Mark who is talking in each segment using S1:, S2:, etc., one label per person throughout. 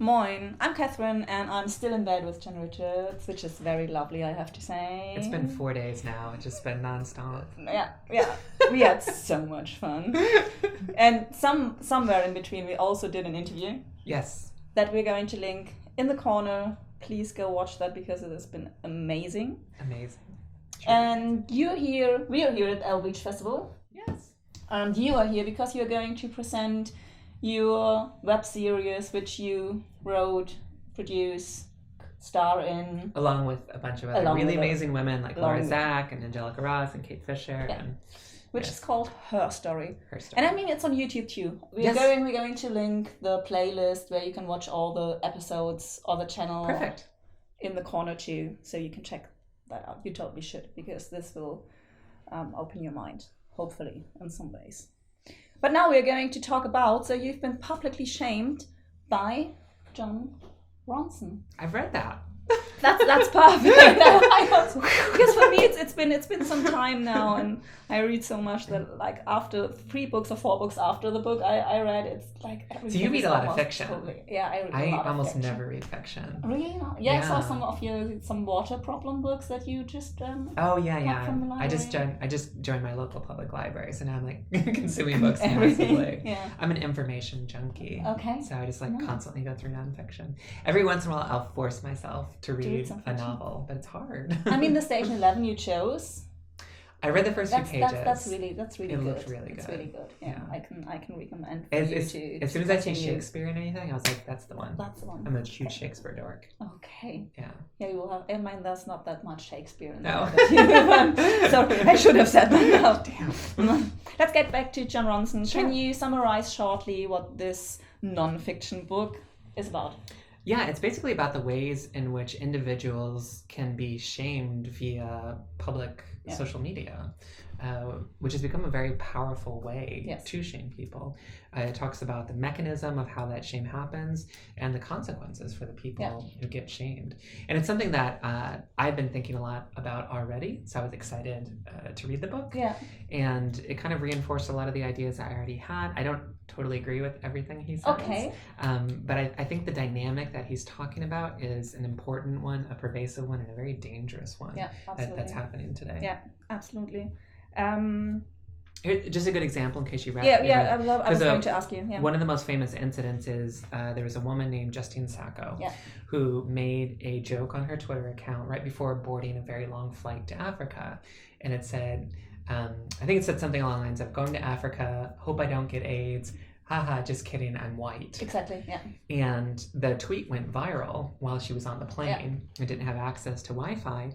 S1: Moin, I'm Catherine, and I'm still in bed with Jon Richards, which is very lovely, I have to say.
S2: It's been 4 days now. It's just been nonstop.
S1: Yeah. We had so much fun. And somewhere in between, we also did an interview.
S2: Yes.
S1: That we're going to link in the corner. Please go watch that because it has been amazing.
S2: Amazing.
S1: And we are here at El Beach Festival.
S2: Yes.
S1: And you are here because you're going to present your web series, which you wrote, produce, star in.
S2: Along with a bunch of other really amazing women like Laura Zach and Angelica Ross and Kate Fisher.
S1: Yeah. Which is called Her Story.
S2: Her Story.
S1: And I mean, it's on YouTube too. We're going to link the playlist where you can watch all the episodes or the channel.
S2: Perfect.
S1: In the corner too, so you can check that out. You totally should, because this will open your mind, hopefully, in some ways. But now we're going to talk about, so you've been publicly shamed by Jon Ronson.
S2: I've read that.
S1: That's perfect. Because for me it's been some time now, and I read so much that like after 3 books or 4 books after the book I read, it's like everything.
S2: So you read a lot of fiction.
S1: Totally, yeah, I read a lot
S2: almost
S1: of fiction.
S2: never read fiction.
S1: Really? Yeah, I saw some of some water problem books that you just
S2: oh yeah.
S1: From the library.
S2: I just joined my local public library, so now I'm like consuming books massively.
S1: Yeah.
S2: I'm an information junkie.
S1: Okay.
S2: So I just constantly go through nonfiction. Every once in a while I'll force myself to read a novel, but it's hard.
S1: I mean, the Station 11 you chose.
S2: I read the first few pages.
S1: That's really
S2: it
S1: good.
S2: It looked really good.
S1: It's really good. Yeah. I can recommend for
S2: as soon as I see Shakespeare and anything, I was like, that's the one.
S1: That's the one.
S2: I'm a huge Shakespeare dork.
S1: Okay.
S2: Yeah.
S1: Yeah, you will have. I mean, there's not that much Shakespeare in
S2: there.
S1: No. Sorry, I should have said that now. Damn. Let's get back to Jon Ronson.
S2: Sure.
S1: Can you summarize shortly what this non-fiction book is about?
S2: Yeah, it's basically about the ways in which individuals can be shamed via public social media, which has become a very powerful way to shame people. It talks about the mechanism of how that shame happens and the consequences for the people who get shamed. And it's something that I've been thinking a lot about already, so I was excited to read the book.
S1: Yeah.
S2: And it kind of reinforced a lot of the ideas that I already had. I don't totally agree with everything he says.
S1: Okay.
S2: But I think the dynamic that he's talking about is an important one, a pervasive one, and a very dangerous one that's happening today.
S1: Yeah, absolutely.
S2: Here, just a good example in case you read.
S1: I was going to ask you. Yeah.
S2: One of the most famous incidents is there was a woman named Justine Sacco who made a joke on her Twitter account right before boarding a very long flight to Africa, and it said, I think it said something along the lines of "Going to Africa, hope I don't get AIDS. Haha, just kidding, I'm white."
S1: Exactly, yeah.
S2: And the tweet went viral while she was on the plane and didn't have access to Wi-Fi.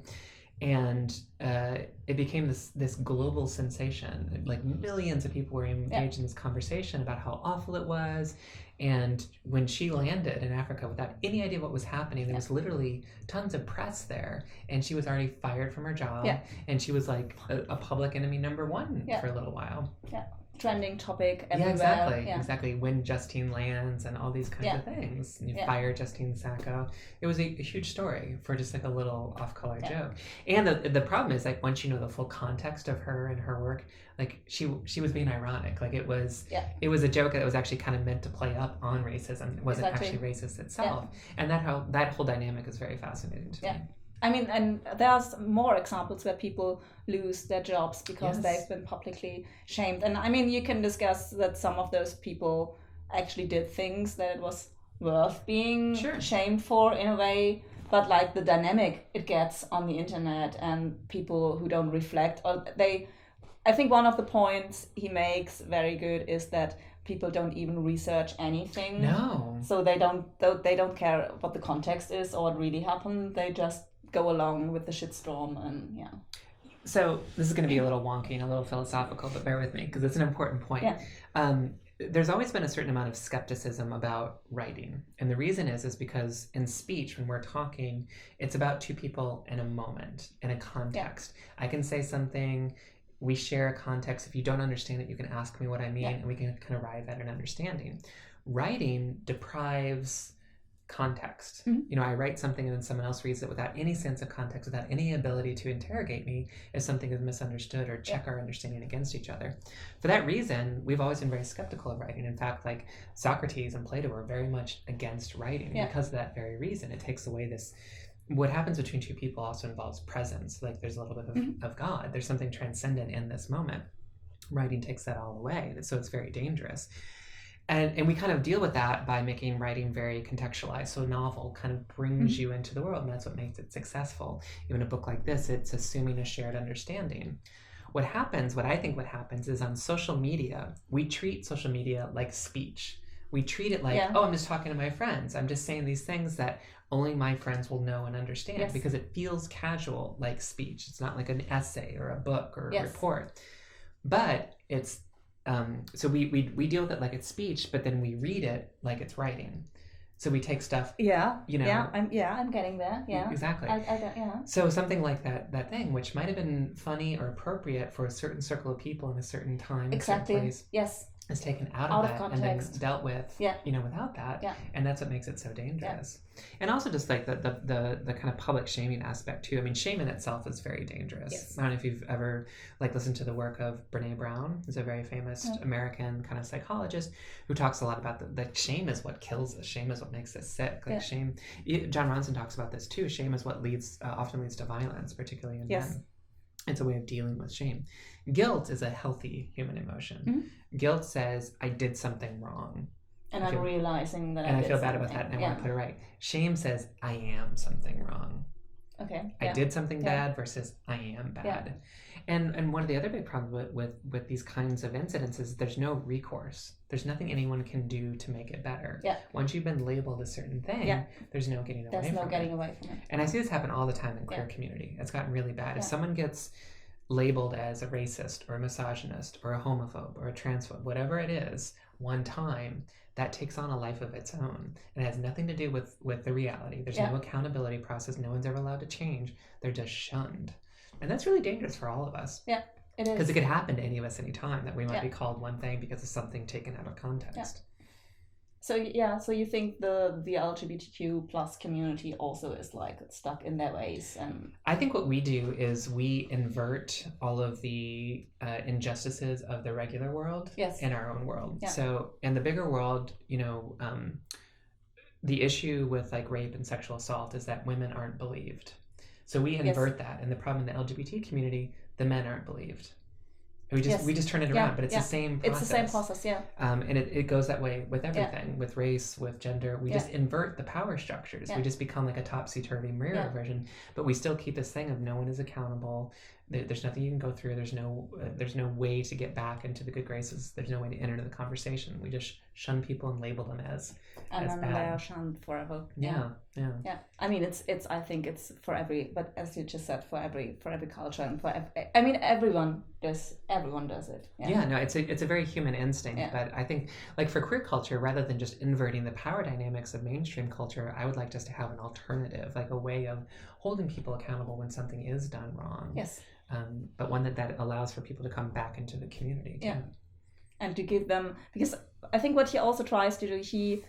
S2: And it became this global sensation. Like millions of people were engaged in this conversation about how awful it was. And when she landed in Africa without any idea what was happening, there was literally tons of press there. And she was already fired from her job. Yeah. And she was like a public enemy number 1 for a little while.
S1: Yeah. Trending topic everywhere.
S2: Exactly. When Justine lands and all these kinds of things. And you fire Justine Sacco. It was a huge story for just like a little off-color joke. And the problem is, like, once you know the full context of her and her work, like she was being ironic. Like it was a joke that was actually kind of meant to play up on racism. It wasn't actually racist itself. And that whole dynamic is very fascinating to me.
S1: I mean, and there's more examples where people lose their jobs because they've been publicly shamed. And I mean, you can discuss that some of those people actually did things that it was worth being shamed for in a way. But like the dynamic it gets on the internet and people who don't reflect, I think one of the points he makes very good is that people don't even research anything.
S2: No.
S1: So they don't care what the context is or what really happened. They just go along with the shitstorm and
S2: So this is going to be a little wonky and a little philosophical, but bear with me because it's an important point. There's always been a certain amount of skepticism about writing. And the reason is because in speech, when we're talking, it's about 2 people in a moment, in a context. I can say something, we share a context. If you don't understand it, you can ask me what I mean, and we can kind of arrive at an understanding. Writing deprives context. I write something and then someone else reads it without any sense of context, without any ability to interrogate me if something is misunderstood or check our understanding against each other. For that reason, we've always been very skeptical of writing. In fact, like Socrates and Plato were very much against writing because of that very reason. It takes away this. What happens between two people also involves presence. Like there's a little bit of God. There's something transcendent in this moment. Writing takes that all away. So it's very dangerous. And we kind of deal with that by making writing very contextualized. So a novel kind of brings you into the world, and that's what makes it successful. Even a book like this, it's assuming a shared understanding. What I think what happens is on social media, we treat social media like speech. We treat it like, I'm just talking to my friends. I'm just saying these things that only my friends will know and understand because it feels casual like speech. It's not like an essay or a book or a report. But it's so we deal with it like it's speech, but then we read it like it's writing. So we take stuff.
S1: I'm getting there. Yeah.
S2: Exactly.
S1: I
S2: So something like that thing, which might have been funny or appropriate for a certain circle of people in a certain time,
S1: exactly.
S2: A certain place,
S1: yes,
S2: is taken out of that
S1: context.
S2: And then dealt with, without that.
S1: Yeah.
S2: And that's what makes it so dangerous. And also just like the kind of public shaming aspect too. I mean, shame in itself is very dangerous.
S1: Yes.
S2: I don't know if you've ever listened to the work of Brene Brown, who's a very famous American kind of psychologist who talks a lot about the shame is what kills us. Shame is what makes us sick. Like shame. Jon Ronson talks about this too. Shame is what often leads to violence, particularly in men. It's a way of dealing with shame. Guilt is a healthy human emotion. Guilt says, I did something wrong.
S1: And I'm realizing that
S2: I feel bad about that and I want to put it right. Shame says, I am something wrong.
S1: Okay.
S2: I did something bad versus I am bad. And one of the other big problems with these kinds of incidents is there's no recourse. There's nothing anyone can do to make it better. Once you've been labeled a certain thing, there's no getting away from it.
S1: There's no getting away from it.
S2: And I see this happen all the time in queer community. It's gotten really bad. If someone gets labeled as a racist or a misogynist or a homophobe or a transphobe, whatever it is, one time, that takes on a life of its own. It has nothing to do with the reality. There's no accountability process. No one's ever allowed to change. They're just shunned. And that's really dangerous for all of us.
S1: Yeah, it is.
S2: Because it could happen to any of us anytime that we might be called one thing because of something taken out of context.
S1: So you think the LGBTQ plus community also is like stuck in their ways? And
S2: I think what we do is we invert all of the injustices of the regular world in our own world. So in the bigger world, the issue with like rape and sexual assault is that women aren't believed. So we invert that, and the problem in the LGBT community, the men aren't believed. We just turn it around, but it's the same process.
S1: It's the same process,
S2: and it goes that way with everything, with race, with gender. We just invert the power structures. We just become like a topsy-turvy mirror version, but we still keep this thing of no one is accountable. There's nothing you can go through. There's no way to get back into the good graces. There's no way to enter into the conversation. We just shun people and label them as
S1: then
S2: bad.
S1: They are shunned forever.
S2: Yeah.
S1: I mean, I think it's for every, but as you just said, for every culture and everyone does it.
S2: It's a very human instinct. But I think like for queer culture, rather than just inverting the power dynamics of mainstream culture, I would like us to have an alternative, like a way of holding people accountable when something is done wrong.
S1: Yes.
S2: But one that allows for people to come back into the community too.
S1: And to give them, because I think what he also tries to do, he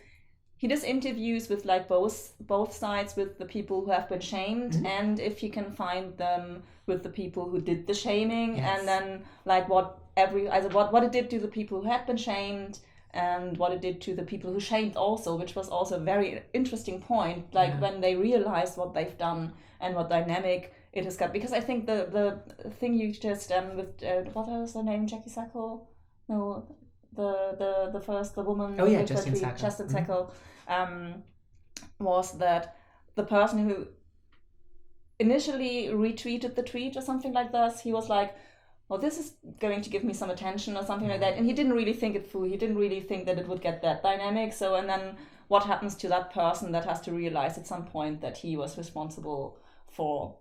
S1: does interviews with like both sides, with the people who have been shamed, and if he can find them with the people who did the shaming, and then like what it did to the people who had been shamed and what it did to the people who shamed also, which was also a very interesting point, like when they realized what they've done and what dynamic it has got. Because I think the thing you just with what was her name, Jackie Sackle? No, the woman.
S2: Oh yeah, Justine Sackle.
S1: Justine Sackle, was that the person who initially retweeted the tweet or something like this, he was like, well, this is going to give me some attention or something like that. And he didn't really think it through. He didn't really think that it would get that dynamic. So, and then what happens to that person that has to realize at some point that he was responsible for...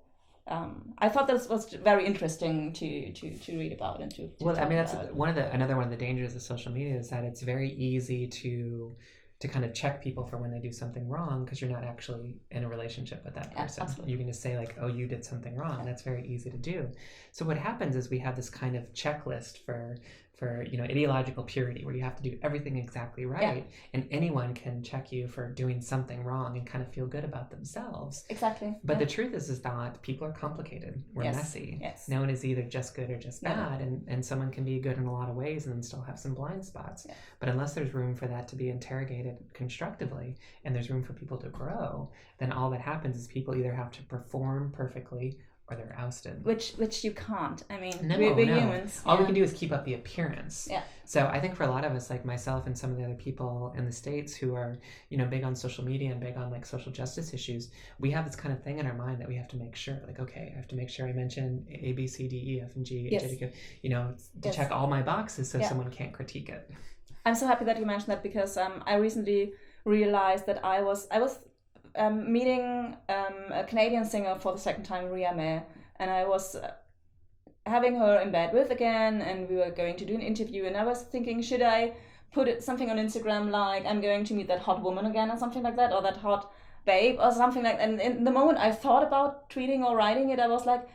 S1: I thought that was very interesting to read about and to
S2: well, I mean, that's another one of the dangers of social media is that it's very easy to kind of check people for when they do something wrong because you're not actually in a relationship with that person. You can just say like, oh, you did something wrong. That's very easy to do. So what happens is we have this kind of checklist for for ideological purity, where you have to do everything exactly right, and anyone can check you for doing something wrong and kind of feel good about themselves.
S1: Exactly.
S2: But the truth is that people are complicated. We're messy.
S1: Yes.
S2: No one is either just good or just bad, and someone can be good in a lot of ways and then still have some blind spots. Yeah. But unless there's room for that to be interrogated constructively, and there's room for people to grow, then all that happens is people either have to perform perfectly or they're ousted.
S1: Which you can't. I mean,
S2: we're
S1: humans.
S2: All we can do is keep up the appearance.
S1: Yeah.
S2: So I think for a lot of us, like myself and some of the other people in the States who are, big on social media and big on like social justice issues, we have this kind of thing in our mind that we have to make sure, like, okay, I have to make sure I mention A, B, C, D, E, F, and G, H, I, J, K, to check all my boxes so someone can't critique it.
S1: I'm so happy that you mentioned that, because I recently realized that I was meeting a Canadian singer for the second time, Ria May, and I was having her in bed again, and we were going to do an interview, and I was thinking, should I put something on Instagram like, I'm going to meet that hot woman again, or something like that, or that hot babe, or something like that. And in the moment I thought about tweeting or writing it, I was like,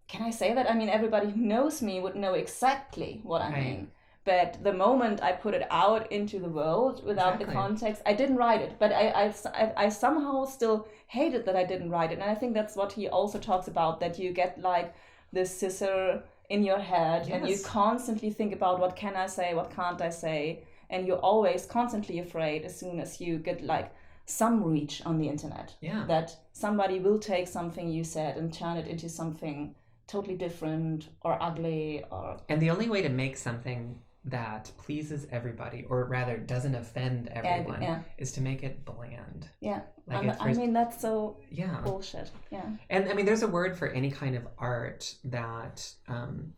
S1: can I say that? I mean, everybody who knows me would know exactly what I mean. But the moment I put it out into the world without the context, I didn't write it. But I somehow still hated that I didn't write it. And I think that's what he also talks about, that you get like this scissor in your head, and you constantly think about, what can I say, what can't I say? And you're always constantly afraid as soon as you get like some reach on the internet, that somebody will take something you said and turn it into something totally different or ugly.
S2: And the only way to make something that pleases everybody, or rather doesn't offend everyone, is to make it bland.
S1: Yeah. Like I mean, that's so bullshit. Yeah.
S2: And I mean, there's a word for any kind of art that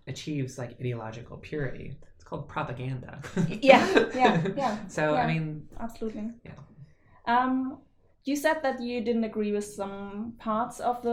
S2: achieves like ideological purity. It's called propaganda.
S1: Yeah.
S2: So, I mean...
S1: Absolutely. Yeah. You said that you didn't agree with some parts of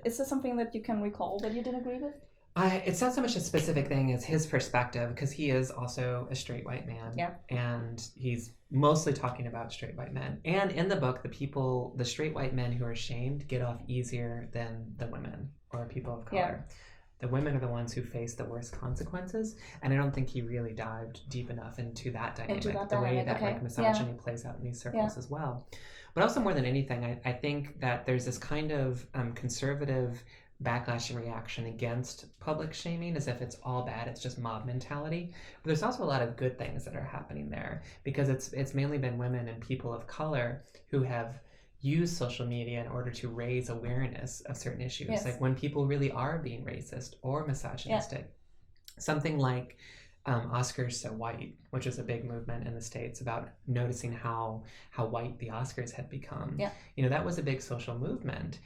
S1: is there something that you can recall that you didn't agree with?
S2: It's not so much a specific thing as his perspective, because he is also a straight white man.
S1: Yeah.
S2: And he's mostly talking about straight white men. And in the book, the straight white men who are shamed get off easier than the women or people of color. Yeah. The women are the ones who face the worst consequences. And I don't think he really dived deep enough into that dynamic, way that like misogyny plays out in these circles as well. But also more than anything, I think that there's this kind of conservative backlash and reaction against public shaming as if it's all bad, it's just mob mentality. But there's also a lot of good things that are happening there, because it's mainly been women and people of color who have used social media in order to raise awareness of certain issues. Yes. Like when people really are being racist or misogynistic. Something like Oscars So White, which is a big movement in the States about noticing how white the Oscars had become.
S1: Yeah.
S2: That was a big social movement.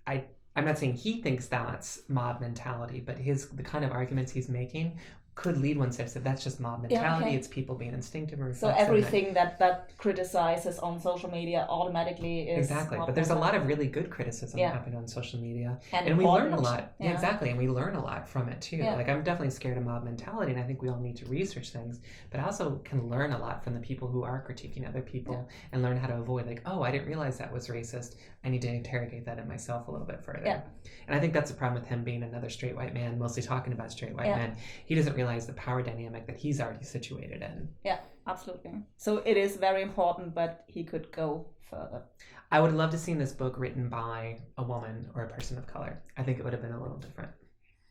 S2: I'm not saying he thinks that's mob mentality, but the kind of arguments he's making could lead one to say that's just mob mentality. It's people being instinctive.
S1: So everything that criticizes on social media automatically is
S2: exactly. But there's a lot of really good criticism happening on social media, and we learn a lot. Yeah, exactly, and we learn a lot from it too. Yeah. Like I'm definitely scared of mob mentality, and I think we all need to research things. But I also can learn a lot from the people who are critiquing other people and learn how to avoid. Like, oh, I didn't realize that was racist. I need to interrogate that in myself a little bit further. Yeah. And I think that's the problem with him being another straight white man, mostly talking about straight white men. He doesn't realize the power dynamic that he's already situated in.
S1: Yeah, absolutely. So it is very important, but he could go further.
S2: I would love to see this book written by a woman or a person of color. I think it would have been a little different.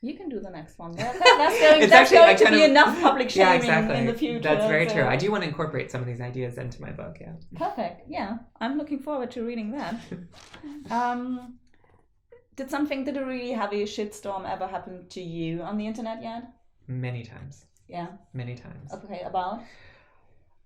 S1: You can do the next one. That's going to be enough public shaming in the future.
S2: That's very true. I do want to incorporate some of these ideas into my book,
S1: Perfect. Yeah, I'm looking forward to reading that. Did a really heavy shitstorm ever happen to you on the internet yet?
S2: Many times.
S1: Yeah?
S2: Many times.
S1: Okay, about?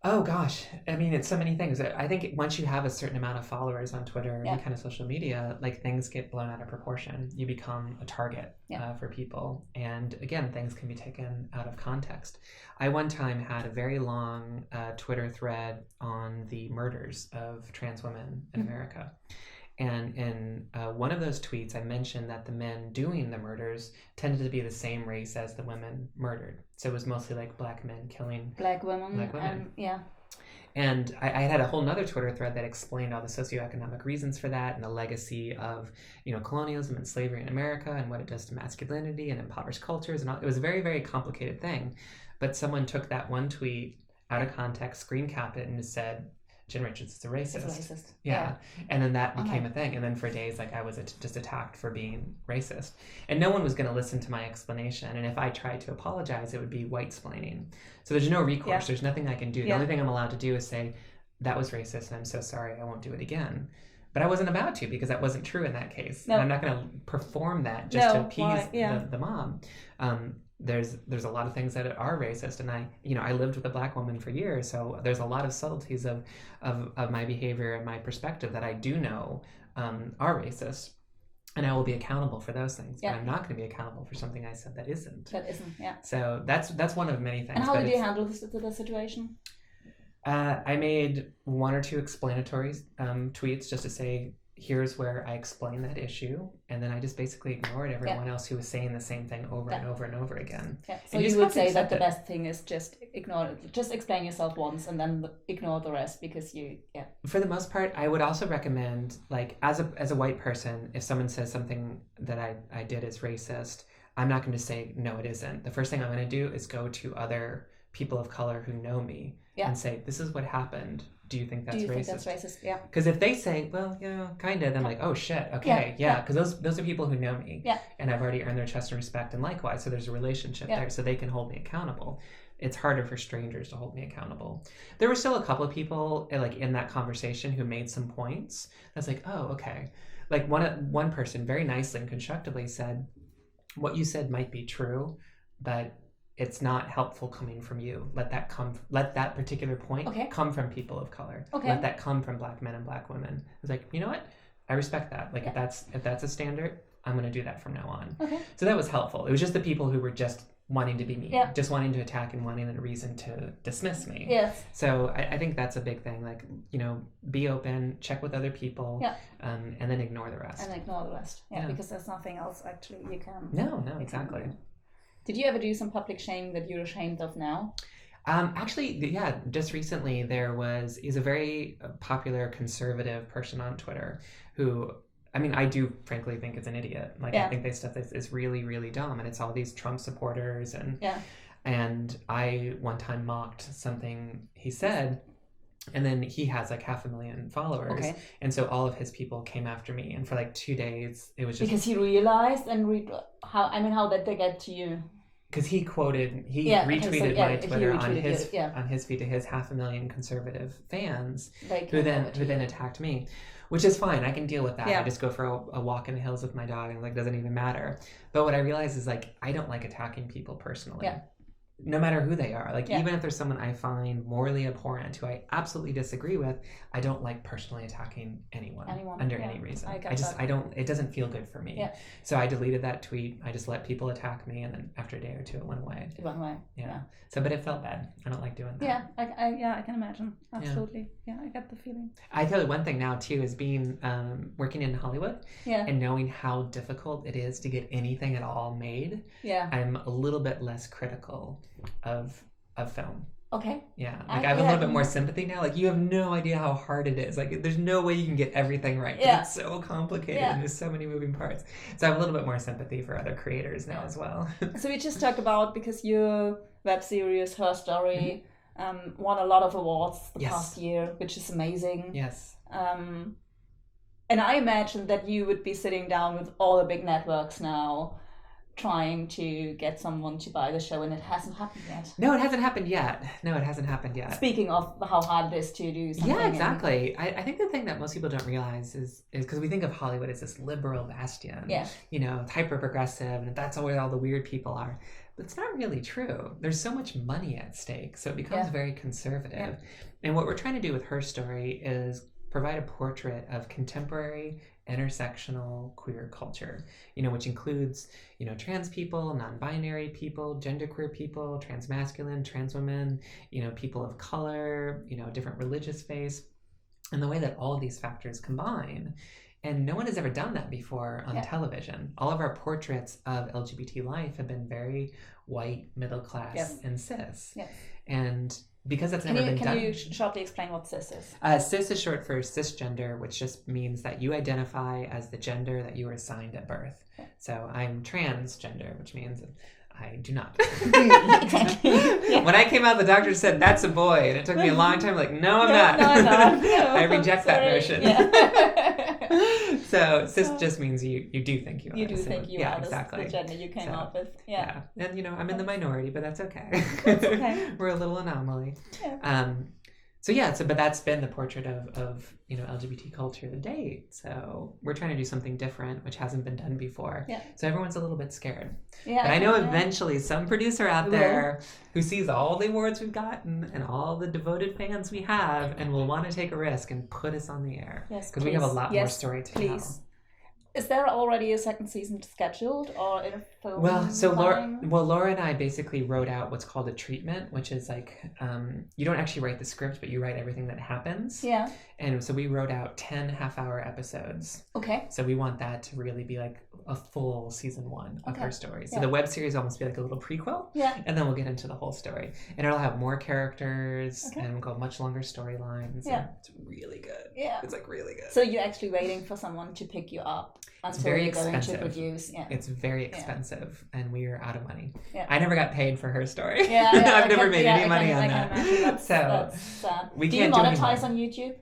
S2: Oh gosh, I mean, it's so many things. I think once you have a certain amount of followers on Twitter and kind of social media, like things get blown out of proportion. You become a target for people. And again, things can be taken out of context. I one time had a very long Twitter thread on the murders of trans women in America. And in one of those tweets, I mentioned that the men doing the murders tended to be the same race as the women murdered. So it was mostly like black men killing
S1: black women.
S2: And I had a whole nother Twitter thread that explained all the socioeconomic reasons for that and the legacy of, colonialism and slavery in America and what it does to masculinity and impoverished cultures. And all. It was a very, very complicated thing. but someone took that one tweet out of context, screen capped it, and just said, Jen Richards is a racist.
S1: It's racist.
S2: Yeah. And then that became a thing. And then for days, like, I was just attacked for being racist. And no one was going to listen to my explanation. And if I tried to apologize, it would be white-splaining. So there's no recourse. Yeah. There's nothing I can do. The only thing I'm allowed to do is say, that was racist, and I'm so sorry, I won't do it again. But I wasn't about to, because that wasn't true in that case. No. And I'm not going to perform that just to appease the mom. There's a lot of things that are racist, and I lived with a Black woman for years, so there's a lot of subtleties of my behavior and my perspective that I do know are racist, and I will be accountable for those things. But I'm not going to be accountable for something I said that isn't. So that's one of many things.
S1: And how did you handle the situation?
S2: I made 1 or 2 explanatory tweets just to say, here's where I explain that issue, and then I just basically ignored everyone else who was saying the same thing over and over and over again.
S1: So you would say that the best thing is just ignore it, just explain yourself once and then ignore the rest, because
S2: For the most part, I would also recommend, like, as a white person, if someone says something that I did is racist, I'm not going to say, no, it isn't. The first thing I'm going to do is go to other people of color who know me and say, this is what happened. Do you think that's racist? Yeah. Because if they say, well, kind of, then I'm like, oh shit, okay, because those are people who know me, and I've already earned their trust and respect, and likewise, so there's a relationship there, so they can hold me accountable. It's harder for strangers to hold me accountable. There were still a couple of people, like, in that conversation who made some points. That's like, oh, okay. Like, one person very nicely and constructively said, what you said might be true, but it's not helpful coming from you. Let that particular point come from people of color. Let that come from Black men and Black women. I was like, you know what? I respect that. Like, if that's a standard, I'm going to do that from now on. So that was helpful. It was just the people who were just wanting to be mean, just wanting to attack and wanting a reason to dismiss me.
S1: Yes.
S2: So I think that's a big thing. Like, be open, check with other people, and then ignore the rest.
S1: Because there's nothing else actually you can.
S2: No, exactly.
S1: Did you ever do some public shaming that you're ashamed of now?
S2: Actually, just recently he's a very popular conservative person on Twitter who, I do frankly think is an idiot. Like, I think this stuff is really, really dumb, and it's all these Trump supporters, and I one time mocked something he said, and then he has like 500,000 followers, and so all of his people came after me, and for like 2 days it was just
S1: because he realized how did they get to you?
S2: Because he retweeted my Twitter on his feed to his 500,000 conservative fans who then attacked me, which is fine. I can deal with that. I just go for a walk in the hills with my dog, and like, doesn't even matter. But what I realized is, like, I don't like attacking people personally. No matter who they are. Like, even if there's someone I find morally abhorrent, who I absolutely disagree with, I don't like personally attacking anyone under any reason. It doesn't feel good for me. So I deleted that tweet. I just let people attack me, and then after a day or two, it went away. So, but it felt bad. I don't like doing that.
S1: I can imagine. Absolutely. I get the feeling.
S2: I tell you one thing now too is being working in Hollywood and knowing how difficult it is to get anything at all made. I'm a little bit less critical of film. Yeah. Like, I have a little bit more sympathy now. Like, you have no idea how hard it is. Like, there's no way you can get everything right. It's so complicated and there's so many moving parts. So I have a little bit more sympathy for other creators now as well.
S1: So we just talked about, because your web series, Her Story, won a lot of awards the past year, which is amazing.
S2: Yes.
S1: And I imagine that you would be sitting down with all the big networks now, trying to get someone to buy the show, and it hasn't happened yet.
S2: No, it hasn't happened yet. Speaking
S1: of how hard it is to do something.
S2: Yeah, exactly. I think the thing that most people don't realize is because we think of Hollywood as this liberal bastion. It's hyper progressive, and that's where all the weird people are. But it's not really true. There's so much money at stake, so it becomes very conservative. And what we're trying to do with Her Story is provide a portrait of contemporary intersectional queer culture, which includes, trans people, non-binary people, genderqueer people, transmasculine, trans women, people of color, different religious faiths, and the way that all of these factors combine. And no one has ever done that before on television. All of our portraits of LGBT life have been very white, middle class, and cis. And because that's never been done. Can you
S1: shortly explain what cis is?
S2: Cis is short for cisgender, which just means that you identify as the gender that you were assigned at birth. So I'm transgender, which means I do not.
S1: Exactly. Yeah.
S2: When I came out, the doctor said, that's a boy. And it took me a long time. Like, no, I'm not.
S1: No, I'm not. No,
S2: I reject that notion.
S1: Yeah.
S2: So cis just means you do think you are.
S1: You do think you are
S2: exactly.
S1: the gender you came up with. Yeah.
S2: And, you know, I'm in the minority, but that's okay.
S1: That's okay.
S2: We're a little anomaly.
S1: Yeah.
S2: But that's been the portrait of you know, LGBT culture to date. So we're trying to do something different, which hasn't been done before.
S1: Yeah.
S2: So everyone's a little bit scared.
S1: Yeah.
S2: But I know eventually some producer out there who sees all the awards we've gotten and all the devoted fans we have and will want to take a risk and put us on the air.
S1: Yes,
S2: because we have a lot more story to tell.
S1: Is there already a second season scheduled or in a film?
S2: Well, Laura and I basically wrote out what's called a treatment, which is like you don't actually write the script, but you write everything that happens.
S1: Yeah.
S2: And so we wrote out 10 half-hour episodes.
S1: Okay.
S2: So we want that to really be like a full season 1 of her story. So
S1: yeah.
S2: the web series will almost be like a little prequel.
S1: Yeah.
S2: And then we'll get into the whole story. And it'll have more characters and we'll go much longer storylines.
S1: Yeah.
S2: It's really good.
S1: Yeah.
S2: It's like really good.
S1: So you're actually waiting for someone to pick you up until
S2: it's very
S1: you're
S2: expensive.
S1: going to produce. Yeah.
S2: It's very expensive and we are out of money.
S1: Yeah.
S2: I never got paid for her story.
S1: Yeah,
S2: I've never made any money on that.
S1: That's sad.
S2: We
S1: do
S2: can't
S1: you monetize on YouTube?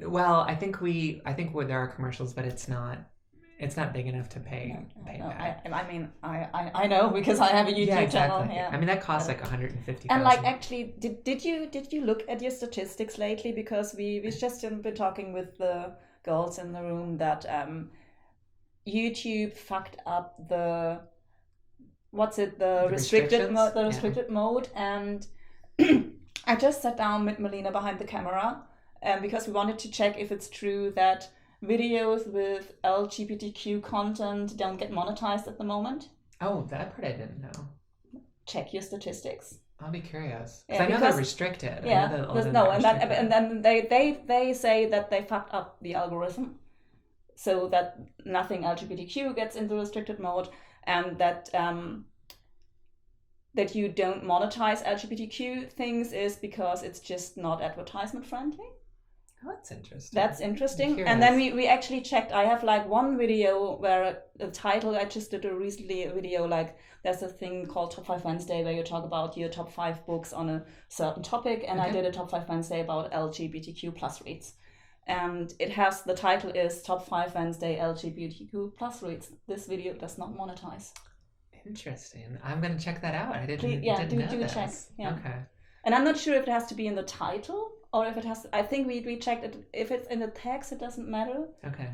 S2: Well, I think there are commercials, but it's not big enough to pay back.
S1: I know because I have a YouTube channel.
S2: Yeah. I mean that costs like $150,000.
S1: And like actually, did you look at your statistics lately? Because we've just been talking with the girls in the room that YouTube fucked up the restricted mode, and I just sat down with Melina behind the camera because we wanted to check if it's true that videos with LGBTQ content don't get monetized at the moment.
S2: Oh, that part I didn't know.
S1: Check your statistics.
S2: I'll be curious. I know they're restricted.
S1: Yeah, and then they say that they fucked up the algorithm so that nothing LGBTQ gets into restricted mode, and that that you don't monetize LGBTQ things is because it's just not advertisement friendly.
S2: Oh, that's
S1: interesting. And then we actually checked. I have like one video where the title, I just did recently a video, like there's a thing called Top 5 Wednesday where you talk about your top 5 books on a certain topic. And I did a Top 5 Wednesday about LGBTQ plus reads. And the title is Top 5 Wednesday LGBTQ plus reads. This video does not monetize.
S2: Interesting. I'm going to check that out. I didn't
S1: do
S2: know
S1: check.
S2: this.
S1: Yeah.
S2: Okay.
S1: And I'm not sure if it has to be in the title or if it has. I think we checked it. If it's in the text, it doesn't matter.
S2: Okay.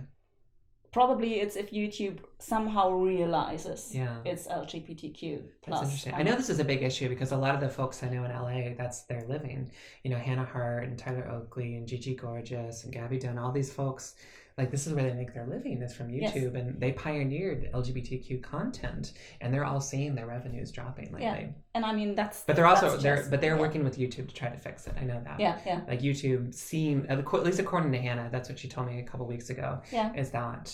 S1: Probably it's if YouTube somehow realizes it's LGBTQ plus.
S2: That's interesting. I know this is a big issue because a lot of the folks I know in LA, that's their living. You know, Hannah Hart and Tyler Oakley and Gigi Gorgeous and Gabby Dunn, all these folks. Like, this is where they make their living, is from YouTube, and they pioneered LGBTQ content, and they're all seeing their revenues dropping lately. Yeah,
S1: and I mean
S2: But they're also they're working with YouTube to try to fix it. I know that.
S1: Yeah.
S2: Like YouTube at least according to Hannah, that's what she told me a couple weeks ago.
S1: Yeah.
S2: Is that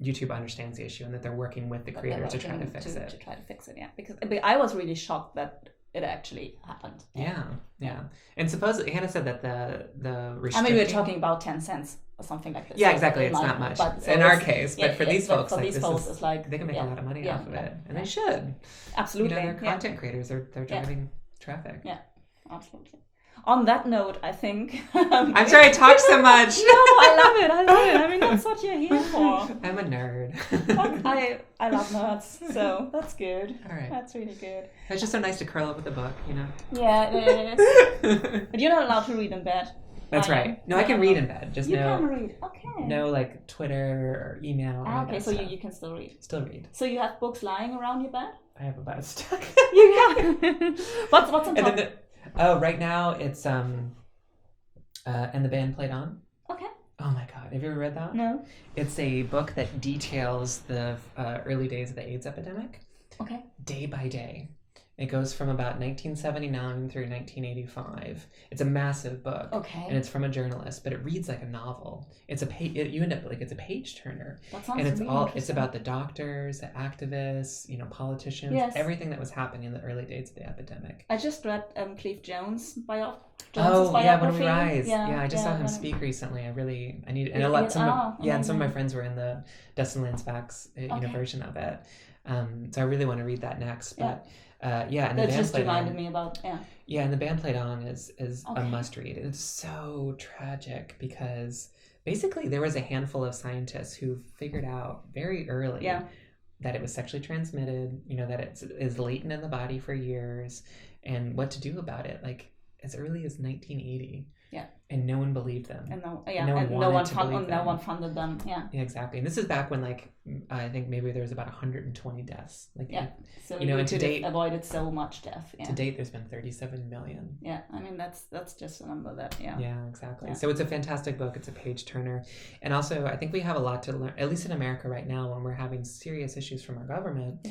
S2: YouTube understands the issue and that they're working with the creators to try to fix it.
S1: To try to fix it, yeah. Because I was really shocked that it actually happened.
S2: Yeah. And supposedly Hannah said that the restricting...
S1: I mean, we were talking about 10 cents or something like this.
S2: Yeah, exactly. It's not much in our case, but for these folks,
S1: it's like
S2: they can make a lot of money off of it, and they should.
S1: Absolutely,
S2: they're content creators. They're driving traffic.
S1: Yeah, absolutely. On that note, I think
S2: I'm sorry I talk so much.
S1: No, I love it. I mean, that's what you're here for.
S2: I'm a nerd.
S1: I love nerds, so that's good.
S2: All right,
S1: that's really good.
S2: It's just so nice to curl up with a book, you know.
S1: Yeah, it is. But you're not allowed to read in bed.
S2: That's right. No, I can read in bed. Just
S1: you can read. Okay.
S2: No, like Twitter or email.
S1: Okay, so you can still read.
S2: Still read.
S1: So you have books lying around your bed?
S2: I have about a stack.
S1: You have. What's on top?
S2: Right now it's And the Band Played On.
S1: Okay.
S2: Oh my God, have you ever read that?
S1: No.
S2: It's a book that details the early days of the AIDS epidemic.
S1: Okay. Day
S2: by day. It goes from about 1979 through 1985. It's a massive book.
S1: Okay.
S2: And it's from a journalist, but it reads like a novel. It's a you end up like it's a page turner.
S1: That sounds
S2: and it's
S1: really
S2: it's about the doctors, the activists, politicians, everything that was happening in the early days of the epidemic.
S1: I just read Cleve Jones' biography.
S2: When We Rise. Yeah, I just saw him speak recently. I need and a lot. And some of my friends were in the Dustin Lance Bax version of it. So I really want to read that next. But and the
S1: That
S2: band
S1: just
S2: played
S1: reminded
S2: on.
S1: me about
S2: And the band played on is
S1: Okay.
S2: a must read. It's so tragic because basically there was a handful of scientists who figured out very early that it was sexually transmitted, that it is latent in the body for years, and what to do about it, like as early as 1980.
S1: Yeah.
S2: And no one believed them.
S1: And no one funded them. Yeah.
S2: Yeah, exactly. And this is back when, like, I think maybe there was about 120 deaths. Like,
S1: So
S2: and to date,
S1: avoided so much death. Yeah.
S2: To date, there's been 37 million.
S1: Yeah, I mean that's just a number that.
S2: Yeah, exactly.
S1: Yeah.
S2: So it's a fantastic book. It's a page turner, and also I think we have a lot to learn. At least in America right now, when we're having serious issues from our government,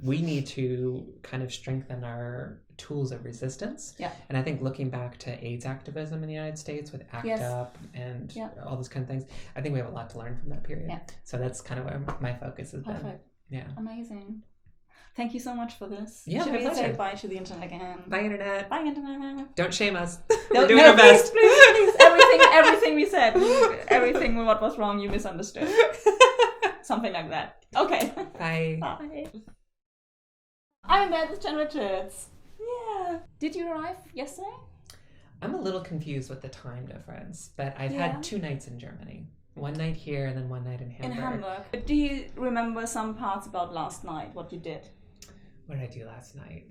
S2: we need to kind of strengthen our tools of resistance.
S1: Yeah.
S2: And I think looking back to AIDS activism in the United States with ACT UP and all those kind of things, I think we have a lot to learn from that period. Yeah. So that's kind of where my focus has been. Yeah.
S1: Amazing. Thank you so much for this.
S2: Yeah,
S1: Should
S2: my
S1: we
S2: pleasure.
S1: say bye to the internet again?
S2: Bye, internet.
S1: Bye, internet.
S2: Don't shame us.
S1: No,
S2: We're doing our best.
S1: Please. Everything we said, everything what was wrong, you misunderstood. Something like that. Okay.
S2: Bye.
S1: Bye. I'm in bed with Jen Richards. Yeah. Did you arrive yesterday?
S2: I'm a little confused with the time difference, but I've had 2 nights in Germany. One night here and then one night in Hamburg.
S1: In Hamburg. Do you remember some parts about last night, what you did?
S2: What did I do last night?